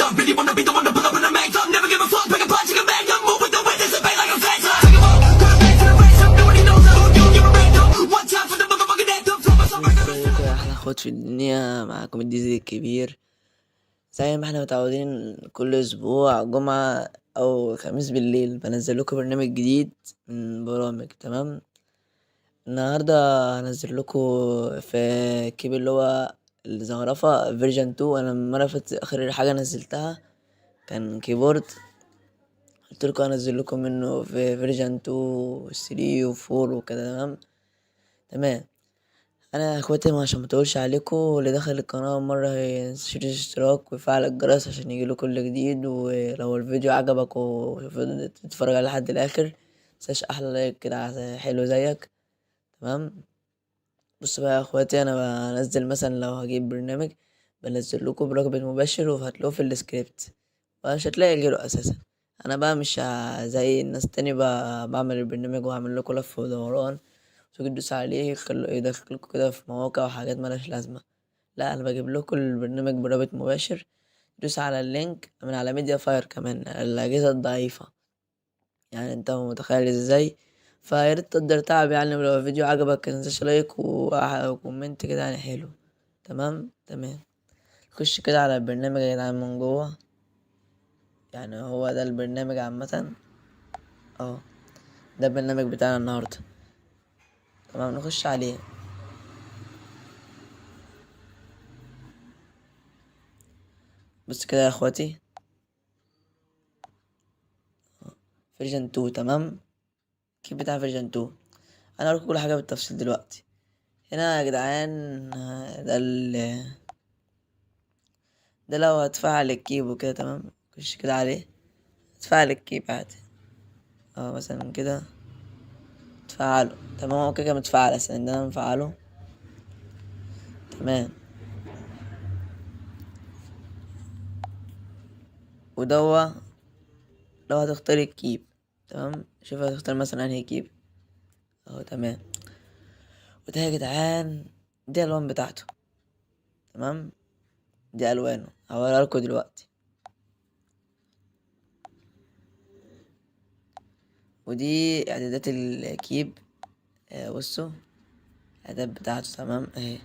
up. Really wanna be the one to pull up in the main club. Never give a fuck, pick a punch, take a bag up. Move with the wind, dissipate like a phantom. Take 'em all, put 'em back to the ransom. Nobody knows that. Who you give a random. One time for the motherfucking anthem. Throw myself back up. ازيكم يا احلى اخوات في الدنيا، معاكم الديزل الكبير. زي ما احنا متعودين كل اسبوع جمعة او خميس بالليل بنزل لكم برنامج جديد من برامج. تمام، النهاردة هنزل لكم في كيب اللي هو الزخرفة فيرجن 2. انا المرة اللي فاتت اخر حاجة نزلتها كان كيبورد، قلت لكم هنزل لكم منه في فيرجن 2 و 3 و 4 وكده. تمام. انا يا اخواتي، ما عشان مطولش عليكم، اللي دخل القناه مره يشترك اشتراك ويفعل الجرس عشان يجيله كل جديد. ولو الفيديو عجبك وفضلت تتفرج عليه لحد الاخر، متنساش احلى لايك كده حلو زيك. تمام. بص بقى يا اخواتي، انا بنزل مثلا لو هجيب برنامج بنزل لكم برابط مباشر وهتلاقوه في السكريبت، ومش هتلاقي غيره اساسا. انا بقى مش زي الناس تاني بقى بعمل البرنامج وهعمل لكم لف ودوران تيجي تدوس عليه يدخلكوا كده في مواقع وحاجات ملهاش لازمة. لا، انا بجيب لكم البرنامج برابط مباشر، دوس على اللينك من على ميديا فاير، كمان الاجهزة الضعيفة. يعني انت متخيل ازاي؟ فياريت تقدر تعب. يعني لو الفيديو عجبك متنساش لايك وكومنت كده يعني حلو. تمام. خش كده على البرنامج يا جدعان من جوه. يعني هو ده البرنامج عامة، اه ده البرنامج بتاعنا النهاردة. تمام، نخش عليه. بص كده يا اخواتي، فيرجن 2. تمام، كيف بتاع فيرجن 2. انا هقولكم كل حاجه بالتفصيل دلوقتي. هنا يا جدعان، ده لو هتفعل الكيب وكده. تمام، خش كده عليه، تفعل الكيب عادي. مثلا كده تفعله. تمام، هو كده متفعل اصلا، ده انا مفعله. تمام، ودوا لو هتختار الكيب. تمام، شوف هتختار مثلا انهي كيب. تمام. وده يا جدعان دي الالوان بتاعته. تمام، دي الوانه هوريها لكم دلوقتي. ودي اعدادات الكيب. بصوا الاعدادات بتاعته. تمام اهي.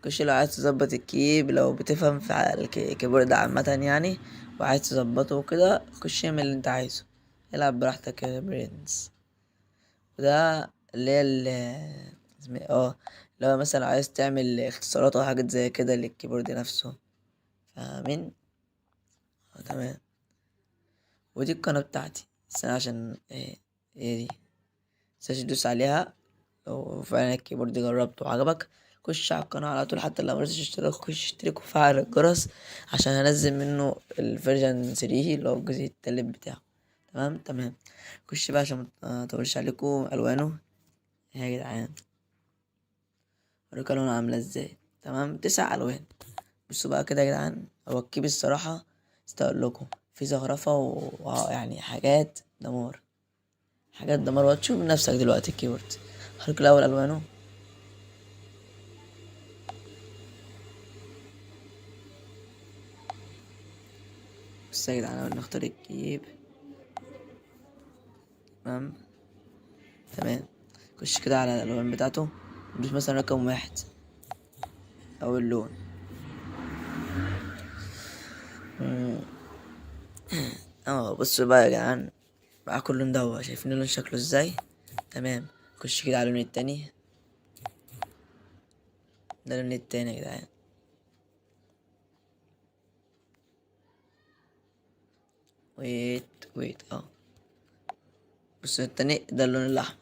خش لو عايز تظبط الكيب، لو بتفهم في الكيبورد عامة يعني، وعايز تظبطه وكده، خش اعمل اللي انت عايزه، العب براحتك يا برنس. وده اللي هي اسمه إيه؟ لو مثلا عايز تعمل اختصارات او حاجات زي كده للكيبورد نفسه. فاهمين؟ تمام. ودي القناة بتاعتي، استنى عشان هي دي، متنساش تدوس عليها. لو فعلا الكيبورد جربته وعجبك، خش على القناة على طول. حتى لو مرضتش اشتراك، خش اشترك وفعل الجرس عشان هنزل منه الفيرجن 3 اللي هو الجزء التالت بتاعه. تمام. خش بقى عشان مطولش عليكم. الوانه يا جدعان، اوريكم الوانه عاملة ازاي. تمام، 9 الوان. بصوا بقى كده يا جدعان، هو الكيب الصراحة استقول لكم في زخرفة ويعني حاجات دمار وهتشوف بنفسك دلوقتي الكيبورد. هوريكم الأول ألوانه. بس يا جدعان، أول نختار الكيب. تمام. خش كده على الألوان بتاعته، ندوس مثلا رقم 1 أول لون. بصوا بقى يا جدعان، مع كل لون ده شايفين اللون شكله ازاي. تمام، خش كده على اللون التاني. ده اللون التاني يا جدعان. ويت بصوا التاني، ده اللون الأحمر.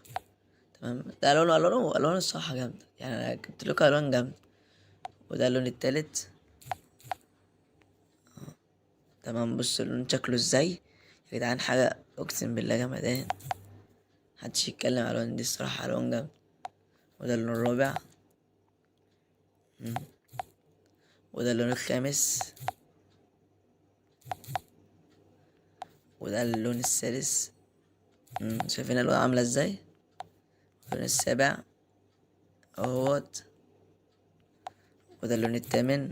تمام، ده ألوانه الصراحة جامدة، يعني أنا جبت لكم ألوان جامدة. وده اللون التالت. تمام، بصوا اللون شكله ازاي يا جدعان، حاجة أقسم بالله جمدان، محدش يتكلم على الألوان دي الصراحة، ألوان جامدة. وده اللون الرابع. وده اللون الخامس. وده اللون السادس. شايفين الألوان عاملة ازاي. اللون السابع اهوت. وده اللون الثامن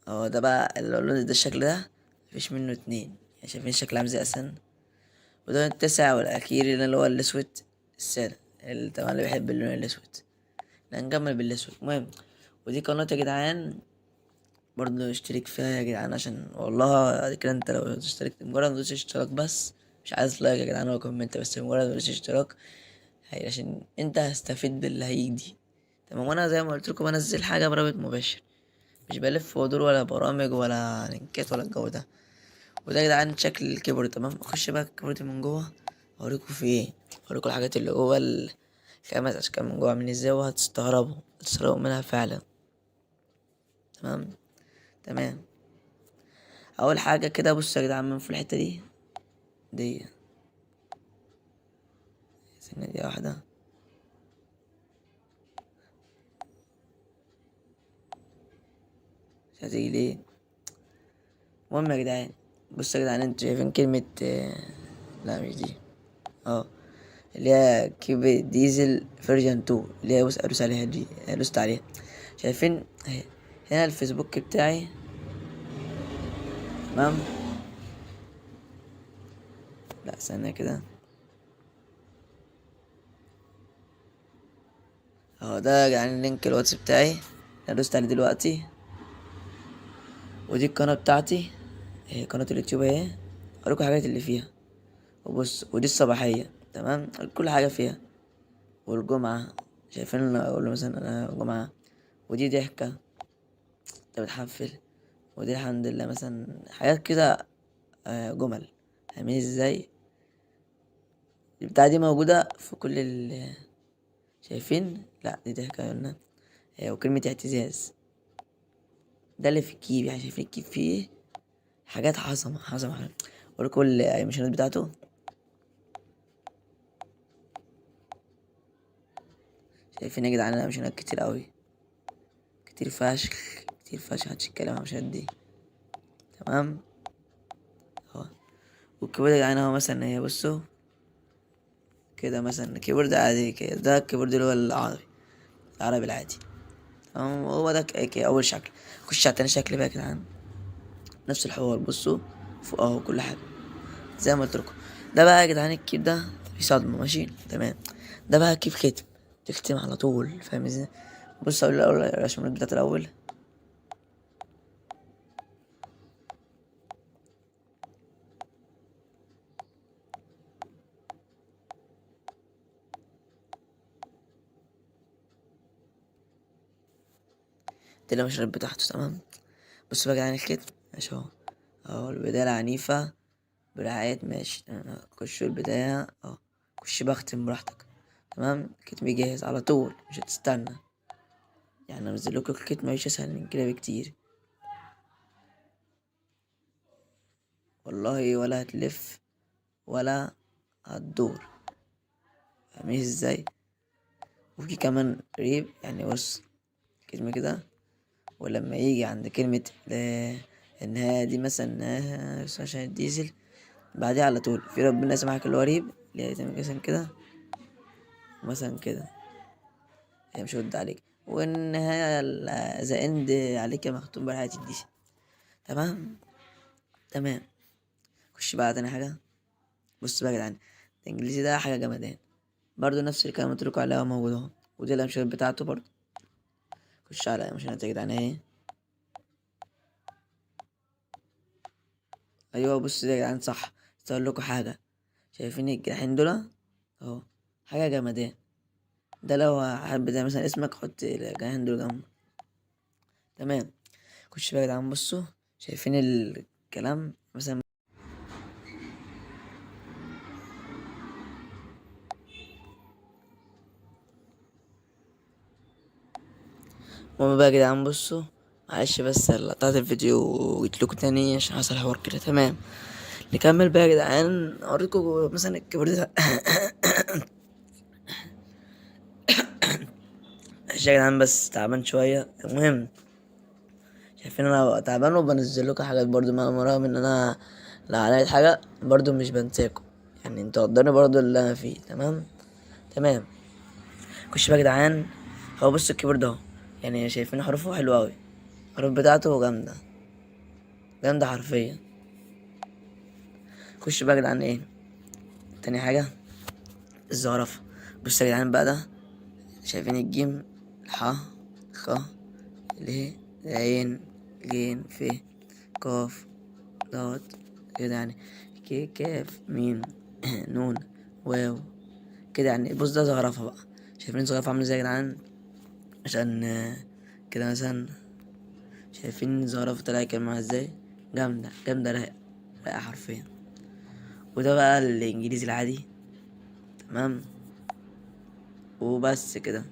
هو ده بقى اللون ده، الشكل ده مفيش منه اتنين. يعني شايفين الشكل عامل ازاي اصلا. وده التاسع والاخير اللي هو الاسود السادة، اللي طبعا اللي بيحب اللون الاسود. هنكمل بالاسود. المهم، ودي قناة يا جدعان، برضه اشترك فيها يا جدعان، عشان والله بعد كده انت لو اشتركت مجرد ما تدوس اشتراك بس، مش عايز لايك يا جدعان ولا كومنت، بس مجرد ما تدوس اشتراك هي عشان انت هستفيد باللي هيجي. تمام. وانا زي ما قلت لكم بنزل حاجه برابط مباشر، مش بلف ودور ولا برامج ولا لينكات ولا الجو ده. وده يا جدعان شكل الكيبورد. تمام. اخش بقى الكيبورد من جوه، اوريكم في ايه، اوريكم الحاجات اللي جوه الخمس اشكال من جوه عاملين ازاي، هتستغربوا منها فعلا. تمام. تمام. اول حاجه كده بصوا يا جدعان، من في الحته دي سنة دي واحده، مش هتيجي ليه. المهم يا جدعان، بصوا يا جدعان، انتوا شايفين كلمه لا مش دي، اه اللي هي كيب ديزل فيرجن 2، اللي هي بص ادوس عليها دي، دوست عليها. شايفين اهي، هنا الفيسبوك بتاعي. تمام. لا استنى كده، اهو ده يعني لينك الواتس بتاعي، انا دوست عليه دلوقتي. ودي القناة بتاعتي، اهي قناة اليوتيوب اهي، اوريكم الحاجات اللي فيها. وبص، ودي الصباحية. تمام. كل حاجة فيها. والجمعة، شايفين اقول له مثلا انا جمعة. ودي ضحكة انت بتحفل. ودي الحمد لله مثلا، حاجات كده، جمل. فاهمين ازاي. البتاعة دي موجودة في كل شايفين. لا دي ضحكة قلنا. وكلمة اعتزاز، ده اللي في الكيب. يعني شايفين الكيب فيه ايه، حاجات حصمة. ولكم الأيميشنات بتاعته. شايفين يا جدعان الأيميشنات كتير أوي، كتير فشخ، كتير فشخ، محدش يتكلم عن الأيميشنات دي. تمام. اهو. والكيبورد يا جدعان اهو، مثلا هي بصوا كده، مثلا كيبورد عادي كده، ده الكيبورد اللي هو العربي العادي. تمام. هو ده أول شكل. خش على تاني شكل بقى يا جدعان، نفس الحوار. بصوا فوق اهو كل حاجة زي ما قلت لكم. ده بقى يا جدعان الكيب ده في صدمة، ماشي تمام. ده بقى كيب ختم، تختم على طول. فاهم ازاي. بص اقول الاول الرسومات بتاعت الاول. دي الرسومات بتاعته. تمام. بص بقى يا جدعان الختم ماشي اهو، اهو البداية العنيفة برعاية. ماشي. خش البداية اهو، خش بقى اختم براحتك. تمام. الكتم جاهز على طول، مش هتستنى. يعني انزل لكم الكتم مش اسهل من كده بكتير والله، ولا هتلف ولا هتدور. فاهمين ازاي. وفي كمان ريب، يعني بص كلمة كده، ولما يجي عند كلمة النهاية دي مثلا عشان الديزل، بعدها على طول في ربنا يسمحك اللي هو ريب، اللي هي تعمل مثلا كده مثلا كده، هي مش هرد عليك. والنهاية ذا اند عليك مختوم برحلة الديزل. تمام. تمام. خش بقى تاني حاجة. بص بقى يا جدعان، الانجليزي ده حاجة جمدان، برضو نفس الكلام اللي قلتلكوا عليها موجود اهو. ودي الامثلة بتاعته برضو. خش على الامثلة يا جدعان اهي. ايوه بص ده يا جدعان صح. بس اقول لكم حاجة، شايفين الجناحين دول اهو، حاجة جمدان. ده لو حابب ده مثلا اسمك، حط الجناحين دول جنبه. تمام. خش بقى يا جدعان، بصوا شايفين الكلام مثلا. المهم بقى يا جدعان بصوا، معلش بس قطعت الفيديو وجيت لكم تاني عشان حصل حوار كده. تمام. نكمل بقى يا جدعان، اوريكم مثلا الكيبورد ده. معلش يا جدعان بس تعبان شوية. المهم، شايفين انا تعبان وبنزل لكم حاجات برضو، رغم ان انا لو عليت حاجة برضو مش بنساكم. يعني انتوا قدرني برضو اللي انا فيه. تمام. تمام. خش بقى يا جدعان، هو بص الكيبورد اهو، يعني شايفين حروفه حلوة اوي، الحروف بتاعته جامدة. جامدة حرفيا. خش بقى يا جدعان ايه تاني حاجة، الزخرفة. بص يا جدعان بقى ده، شايفين الجيم، الح، خ، ل، عين، جيم، ف، قاف، ضاد كده يعني، كاف، ميم، نون، واو كده يعني. بص ده زخرفة بقى. شايفين زخرفة عاملة ازاي يا جدعان؟ عشان كده مثلا، شايفين زخرفة طلع كلمة ازاي؟ جامدة جامدة، رايقة رايقة حرفيا. وده بقى الانجليزي العادي. تمام. وبس كده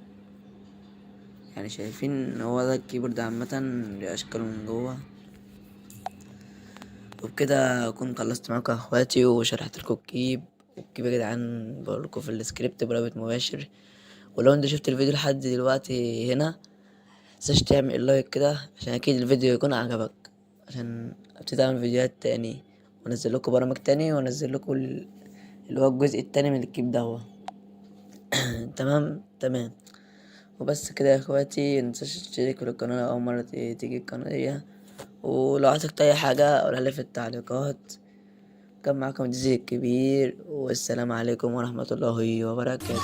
يعني. شايفين هو ده الكيبورد عامة، ليه أشكاله من جوه. وبكده أكون خلصت معاكم يا أخواتي وشرحت لكم الكيب. والكيب يا جدعان بقولكوا في السكريبت برابط مباشر. ولو انت شفت الفيديو لحد دلوقتي هنا، متنساش تعمل لايك كده عشان أكيد الفيديو يكون عجبك، عشان أبتدي أعمل فيديوهات تاني وأنزل لكم برامج تاني وأنزل لكم اللي هو الجزء التاني من الكيب ده. تمام تمام. وبس كده يا اخواتي، متنساش تشترك في القناة لو أول مرة تيجي القناة دي. ولو عايزك أي حاجة قولها لي في التعليقات. كان معاكم الجزء الكبير، والسلام عليكم ورحمة الله وبركاته.